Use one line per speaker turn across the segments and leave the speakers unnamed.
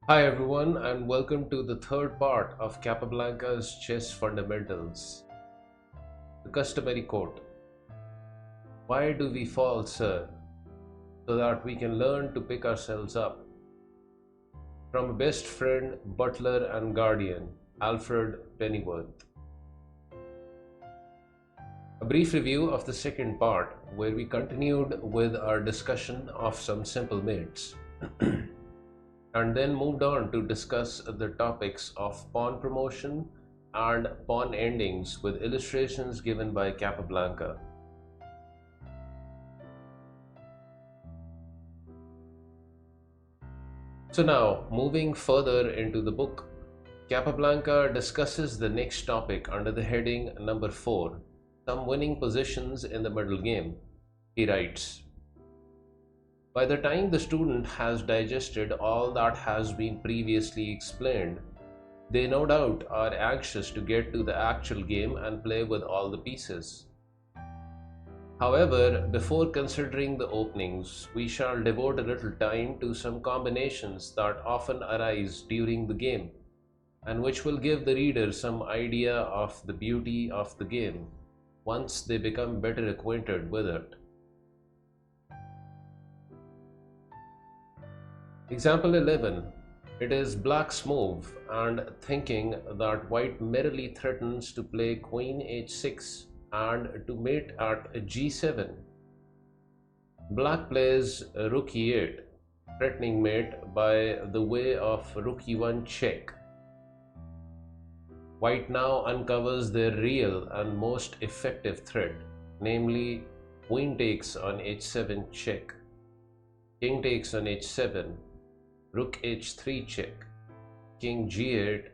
Hi everyone, and welcome to the third part of Capablanca's chess fundamentals. The customary quote: "Why do we fall, sir? So that we can learn to pick ourselves up." From a best friend, butler and guardian, Alfred Pennyworth. A brief review of the second part, where we continued with our discussion of some simple mates. And then moved on to discuss the topics of pawn promotion and pawn endings with illustrations given by Capablanca. So now, moving further into the book, Capablanca discusses the next topic under the heading number 4, some winning positions in the middle game. He writes, "By the time the student has digested all that has been previously explained, they no doubt are anxious to get to the actual game and play with all the pieces. However, before considering the openings, we shall devote a little time to some combinations that often arise during the game, and which will give the reader some idea of the beauty of the game once they become better acquainted with it." Example 11. It is black's move, and thinking that white merely threatens to play queen h6 and to mate at g7. Black plays rook e8, threatening mate by the way of rook e1 check. White now uncovers their real and most effective threat, namely queen takes on h7 check, king takes on h7, rook h3 check, king g8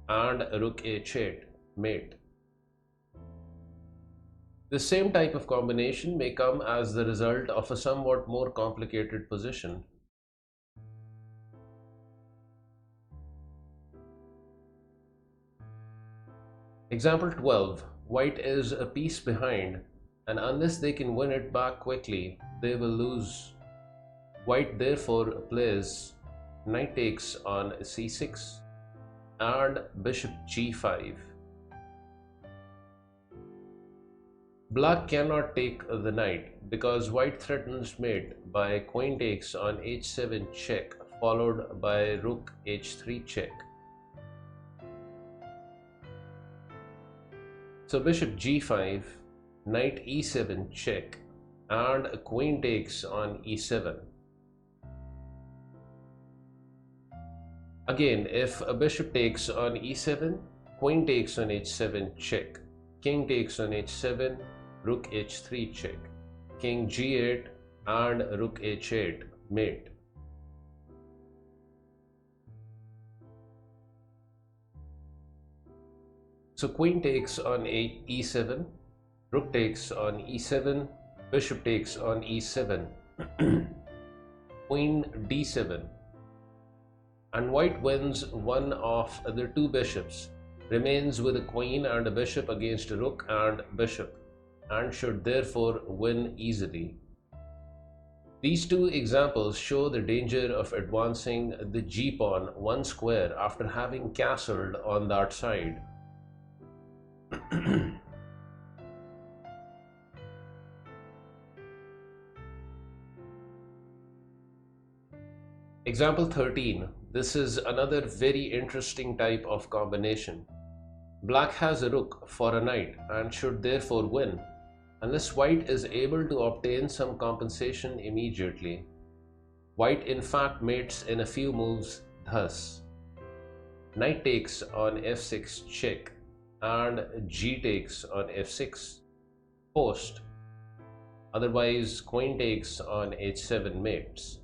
and rook h8 mate. The same type of combination may come as the result of a somewhat more complicated position. Example 12. White is a piece behind, and unless they can win it back quickly, they will lose. White therefore plays knight takes on c6 and bishop g5. Black cannot take the knight because white threatens mate by queen takes on h7 check followed by rook h3 check. So bishop g5, knight e7 check, and queen takes on e7. Again, if a bishop takes on e7, queen takes on h7 check, king takes on h7, rook h3 check, king g8 and rook h8 mate. So queen takes on e7, rook takes on e7, bishop takes on e7, queen d7, and white wins one of the two bishops, remains with a queen and a bishop against a rook and bishop, and should therefore win easily. These two examples show the danger of advancing the g-pawn one square after having castled on that side. Example 13. This is another very interesting type of combination. Black has a rook for a knight and should therefore win, unless white is able to obtain some compensation immediately. White in fact mates in a few moves thus: knight takes on f6 check and g takes on f6 post, otherwise queen takes on h7 mates.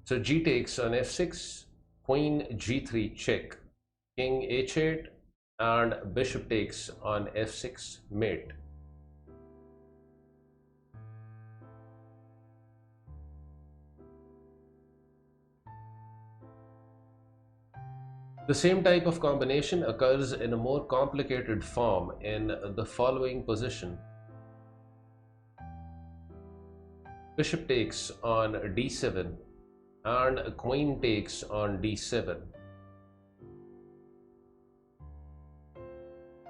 So g takes on f6, queen g3 check, king h8 and bishop takes on f6 mate. The same type of combination occurs in a more complicated form in the following position. Bishop takes on d7, and queen takes on d7.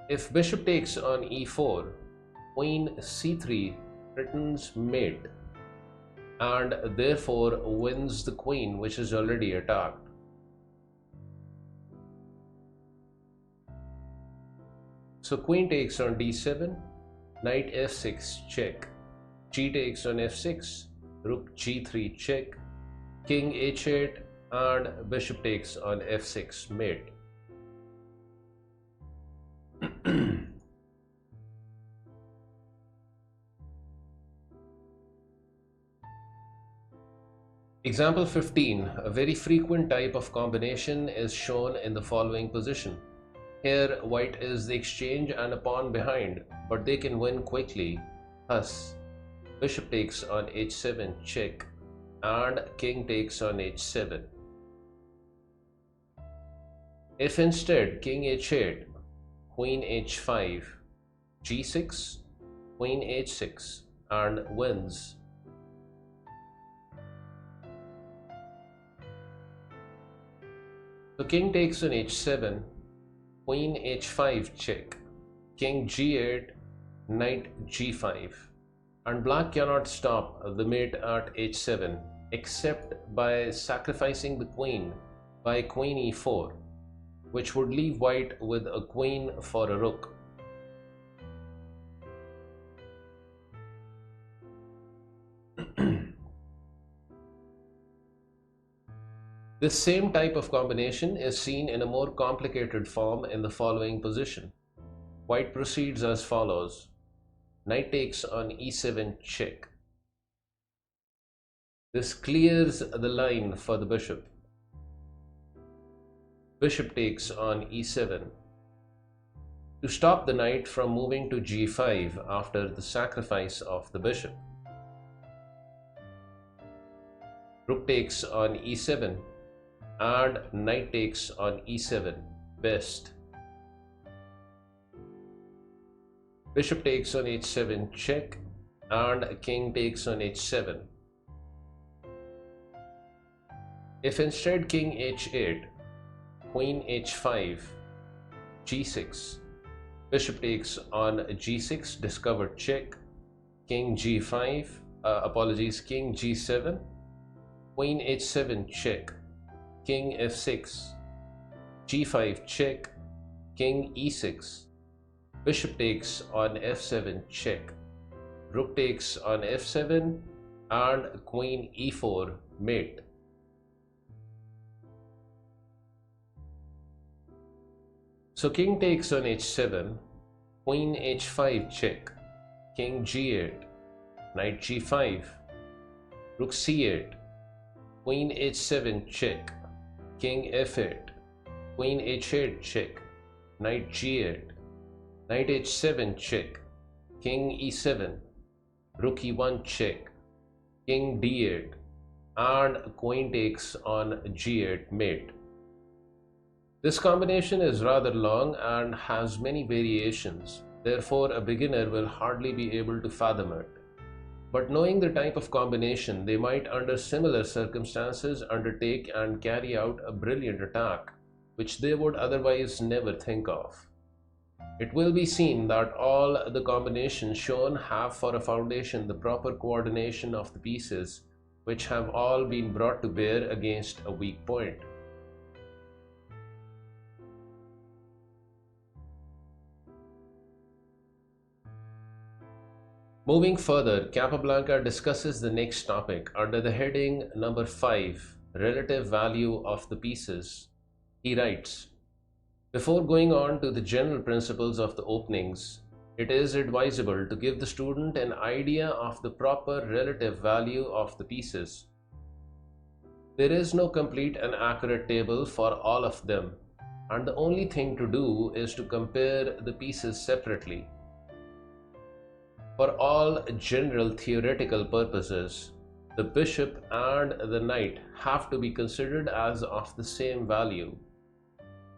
If bishop takes on e4, queen c3 threatens mate and therefore wins the queen, which is already attacked. So queen takes on d7, knight f6 check, g takes on f6, rook g3 check, king h8, and bishop takes on f6 mate. Example 15. A very frequent type of combination is shown in the following position. Here white is the exchange and a pawn behind, but they can win quickly. Thus, bishop takes on h7 check and king takes on h7. If instead king h8, queen h5, g6, queen h6 and wins. So king takes on h7, queen h5 check, king g8, knight g5, and black cannot stop the mate at h7 except by sacrificing the queen by queen e4, which would leave white with a queen for a rook. This same type of combination is seen in a more complicated form in the following position. White proceeds as follows. Knight takes on e7 check. This clears the line for the bishop. Bishop takes on e7. To stop the knight from moving to g5 after the sacrifice of the bishop. Rook takes on e7. And knight takes on e7, best. Bishop takes on h7 check and king takes on h7. If instead king h8, queen h5, g6, bishop takes on g6, discovered check, king g5, king g7, queen h7 check, king f6, g5 check, king e6, bishop takes on f7 check, rook takes on f7 and queen e4 mate. So king takes on h7, queen h5 check, king g8, knight g5, rook c8, queen h7 check, king f8, queen h8 check, knight g8, knight h7 check, king e7, rook e1 check, king d8, and queen takes on g8 mate. This combination is rather long and has many variations, therefore a beginner will hardly be able to fathom it. But knowing the type of combination, they might under similar circumstances undertake and carry out a brilliant attack, which they would otherwise never think of. It will be seen that all the combinations shown have for a foundation the proper coordination of the pieces, which have all been brought to bear against a weak point. Moving further, Capablanca discusses the next topic under the heading number 5, Relative Value of the Pieces. He writes, before going on to the general principles of the openings, it is advisable to give the student an idea of the proper relative value of the pieces. There is no complete and accurate table for all of them, and the only thing to do is to compare the pieces separately. For all general theoretical purposes, the bishop and the knight have to be considered as of the same value.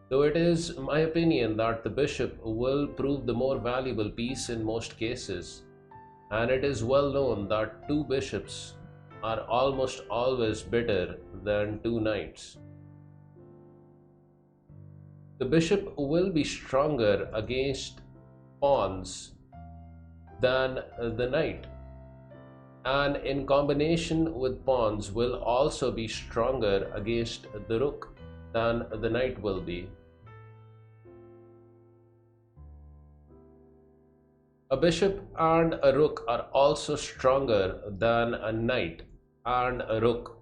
Though it is my opinion that the bishop will prove the more valuable piece in most cases, and it is well known that two bishops are almost always better than 2 knights. The bishop will be stronger against pawns than the knight, and in combination with pawns will also be stronger against the rook than the knight will be. A bishop and a rook are also stronger than a knight and a rook.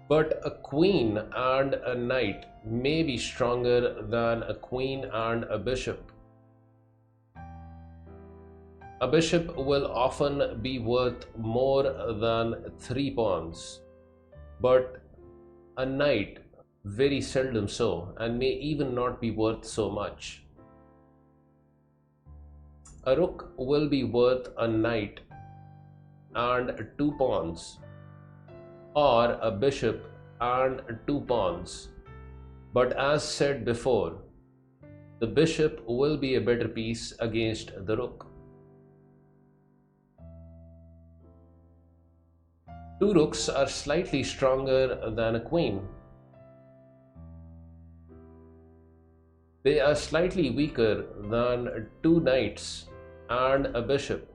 But a queen and a knight may be stronger than a queen and a bishop. A bishop will often be worth more than 3 pawns, but a knight very seldom so, and may even not be worth so much. A rook will be worth a knight and 2 pawns, or a bishop and 2 pawns. But as said before, the bishop will be a better piece against the rook. 2 rooks are slightly stronger than a queen. They are slightly weaker than 2 knights and a bishop,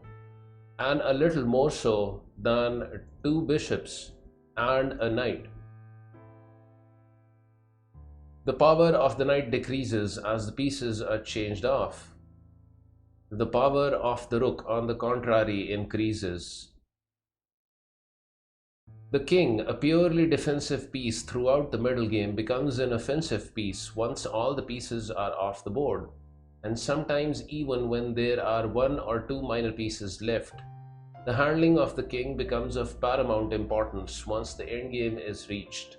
and a little more so than 2 bishops and a knight. The power of the knight decreases as the pieces are changed off. The power of the rook, on the contrary, increases. The king, a purely defensive piece throughout the middle game, becomes an offensive piece once all the pieces are off the board, and sometimes even when there are 1 or 2 minor pieces left. The handling of the king becomes of paramount importance once the endgame is reached.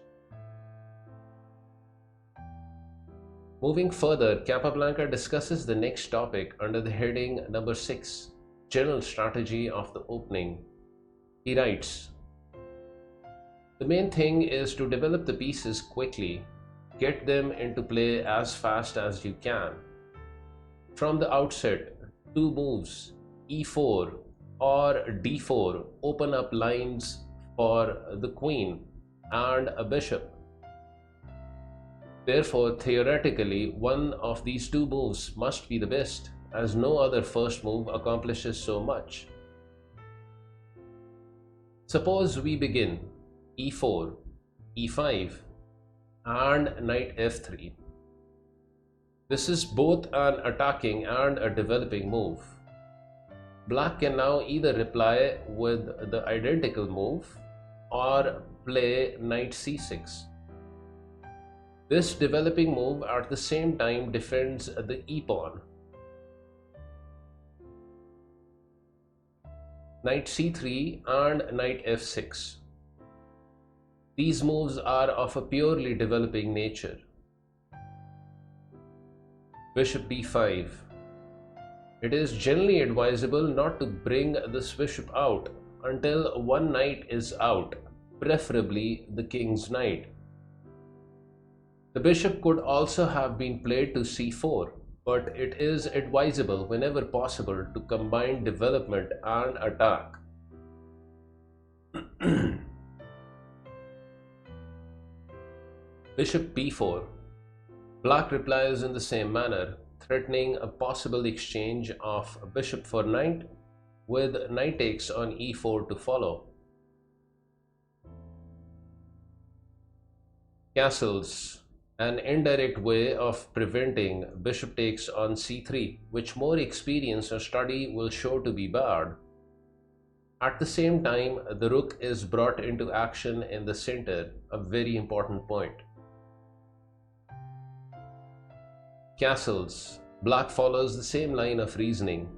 Moving further, Capablanca discusses the next topic under the heading number 6, General Strategy of the Opening. He writes, "The main thing is to develop the pieces quickly, get them into play as fast as you can. From the outset, 2 moves, e4 or d4, open up lines for the queen and a bishop. Therefore, theoretically, one of these 2 moves must be the best, as no other first move accomplishes so much. Suppose we begin e4, e5, and knight f3. This is both an attacking and a developing move. Black can now either reply with the identical move or play knight c6. This developing move at the same time defends the e-pawn. Knight c3 and knight f6. These moves are of a purely developing nature. Bishop b5. It is generally advisable not to bring this bishop out until one knight is out, preferably the king's knight. The bishop could also have been played to c4, but it is advisable whenever possible to combine development and attack. Bishop b4. Black replies in the same manner, threatening a possible exchange of bishop for knight, with knight takes on e4 to follow. Castles. An indirect way of preventing bishop takes on c3, which more experience or study will show to be bad. At the same time, the rook is brought into action in the center, a very important point. Castles. Black follows the same line of reasoning.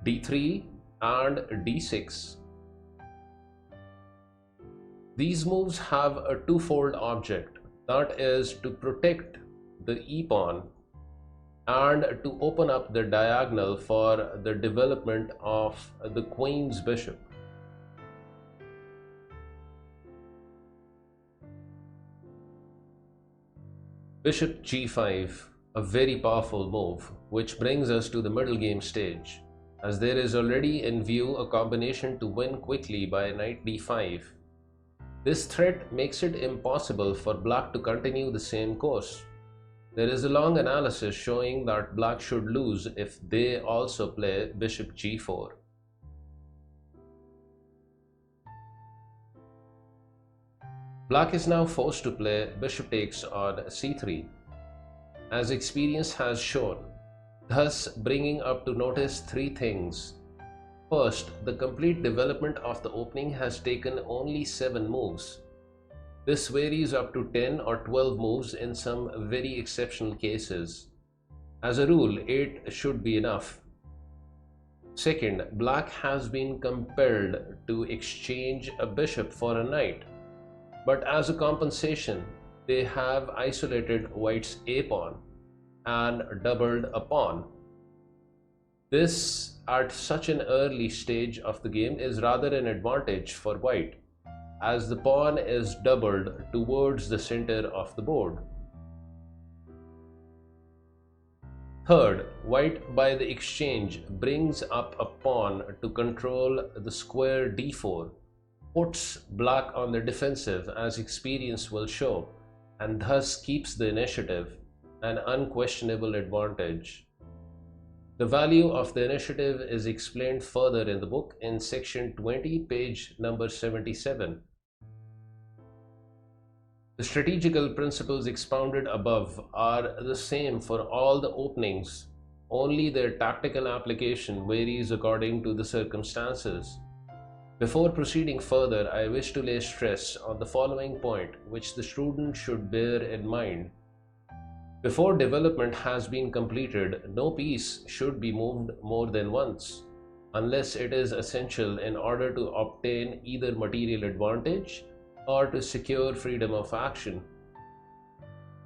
d3 and d6. These moves have a twofold object, that is to protect the e-pawn and to open up the diagonal for the development of the queen's bishop. Bishop g5, a very powerful move, which brings us to the middle game stage. as there is already in view a combination to win quickly by knight d5. This threat makes it impossible for black to continue the same course. There is a long analysis showing that black should lose if they also play bishop g4. Black is now forced to play bishop takes on c3, as experience has shown, thus bringing up to notice three things. First, the complete development of the opening has taken only 7 moves. This varies up to 10 or 12 moves in some very exceptional cases. As a rule, 8 should be enough. Second, black has been compelled to exchange a bishop for a knight, but as a compensation, they have isolated white's a pawn and doubled a pawn. This, at such an early stage of the game, is rather an advantage for white, as the pawn is doubled towards the center of the board. Third, white by the exchange brings up a pawn to control the square d4, puts black on the defensive as experience will show, and thus keeps the initiative, an unquestionable advantage. The value of the initiative is explained further in the book in section 20, page number 77. The strategical principles expounded above are the same for all the openings, only their tactical application varies according to the circumstances. Before proceeding further, I wish to lay stress on the following point, which the student should bear in mind. Before development has been completed, no piece should be moved more than once, unless it is essential in order to obtain either material advantage or to secure freedom of action.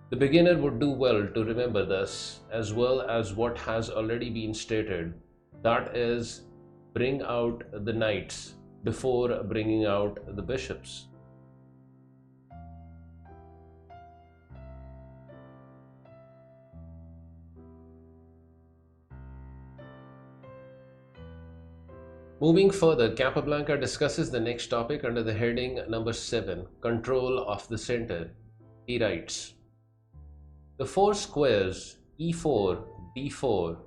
The beginner would do well to remember this, as well as what has already been stated, that is, bring out the knights before bringing out the bishops. Moving further, Capablanca discusses the next topic under the heading number 7, Control of the Center. He writes, the 4 squares e4, d4,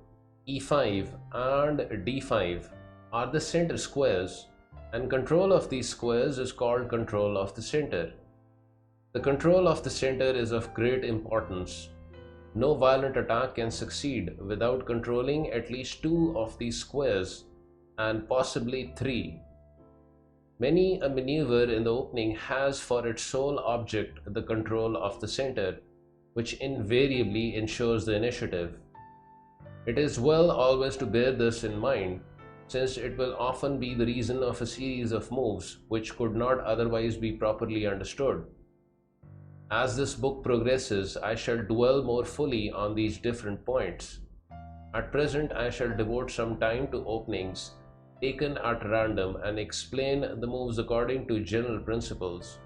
e5 and d5 are the center squares, and control of these squares is called control of the center. The control of the center is of great importance. No violent attack can succeed without controlling at least 2 of these squares, and possibly 3. Many a maneuver in the opening has for its sole object the control of the center, which invariably ensures the initiative. It is well always to bear this in mind, since it will often be the reason of a series of moves which could not otherwise be properly understood. As this book progresses, I shall dwell more fully on these different points. At present, I shall devote some time to openings taken at random and explain the moves according to general principles.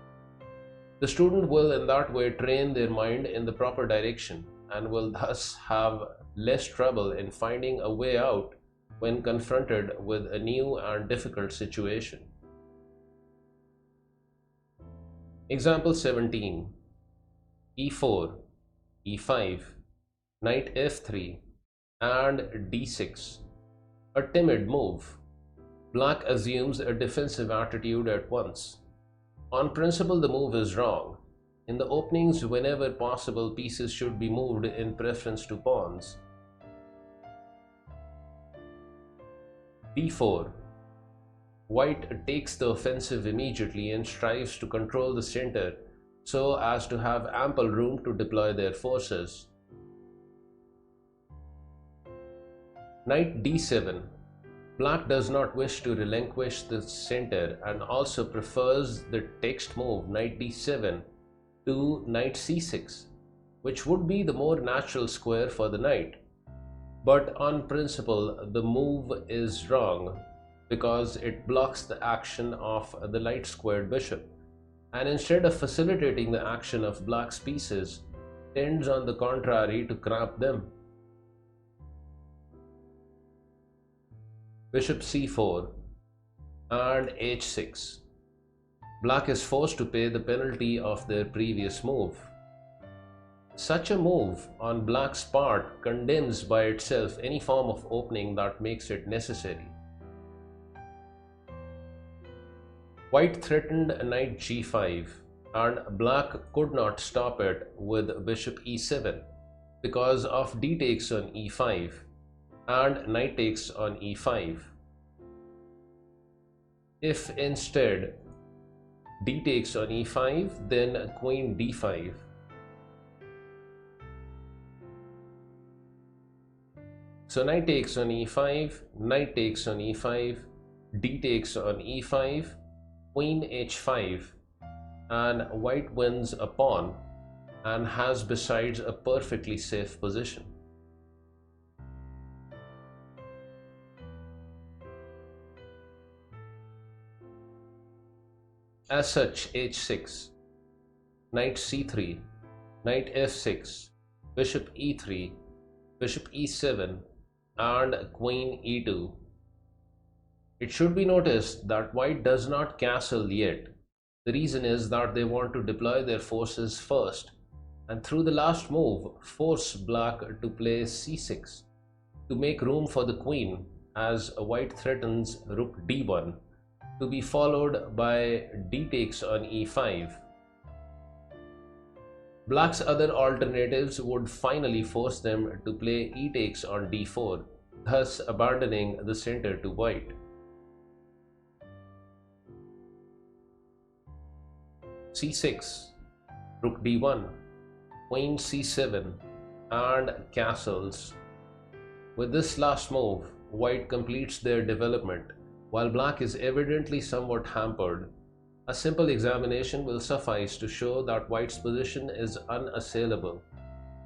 The student will in that way train their mind in the proper direction and will thus have less trouble in finding a way out when confronted with a new and difficult situation. Example 17. e4, e5, knight f3 and d6. A timid move. Black assumes a defensive attitude at once. On principle, the move is wrong. In the openings, whenever possible, pieces should be moved in preference to pawns. d4. White takes the offensive immediately and strives to control the center so as to have ample room to deploy their forces. Knight d7. Black does not wish to relinquish the center and also prefers the text move knight d7 to knight c6, which would be the more natural square for the knight. But on principle, the move is wrong because it blocks the action of the light squared bishop, and instead of facilitating the action of black's pieces, tends on the contrary to cramp them. bishop c4 and h6. Black is forced to pay the penalty of their previous move. Such a move on black's part condemns by itself any form of opening that makes it necessary. White threatened knight g5 and black could not stop it with bishop e7 because of d takes on e5 and knight takes on e5. If instead d takes on e5, then queen d5. So knight takes on e5, knight takes on e5, d takes on e5, queen h5, and white wins a pawn and has besides a perfectly safe position. As such, h6, knight c3, knight f6, bishop e3, bishop e7, and queen e2. It should be noticed that white does not castle yet. The reason is that they want to deploy their forces first and through the last move force black to play c6 to make room for the queen as white threatens rook d1 to be followed by d takes on e5. Black's other alternatives would finally force them to play e takes on d4, thus abandoning the center to white. c6, rook d1, queen c7, and castles. With this last move, white completes their development, while black is evidently somewhat hampered. A simple examination will suffice to show that white's position is unassailable.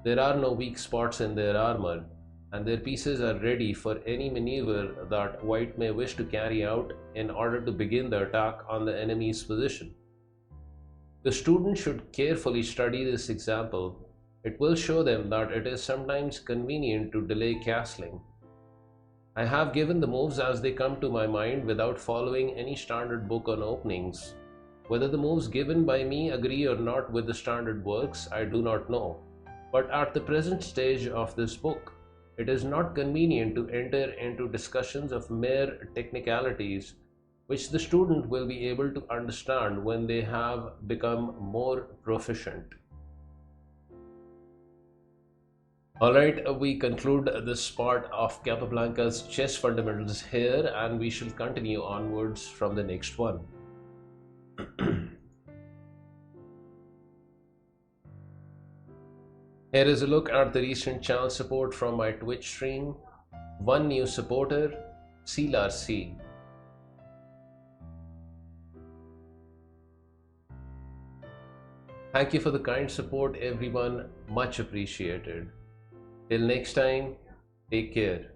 There are no weak spots in their armor, and their pieces are ready for any maneuver that white may wish to carry out in order to begin the attack on the enemy's position. The student should carefully study this example. It will show them that it is sometimes convenient to delay castling. I have given the moves as they come to my mind without following any standard book on openings. Whether the moves given by me agree or not with the standard works, I do not know. But at the present stage of this book, it is not convenient to enter into discussions of mere technicalities which the student will be able to understand when they have become more proficient. Alright, we conclude this part of Capablanca's chess fundamentals here, and we shall continue onwards from the next one. Here is a look at the recent channel support from my Twitch stream. One new supporter, siilarsi. Thank you for the kind support, everyone. Much appreciated. Till next time, take care.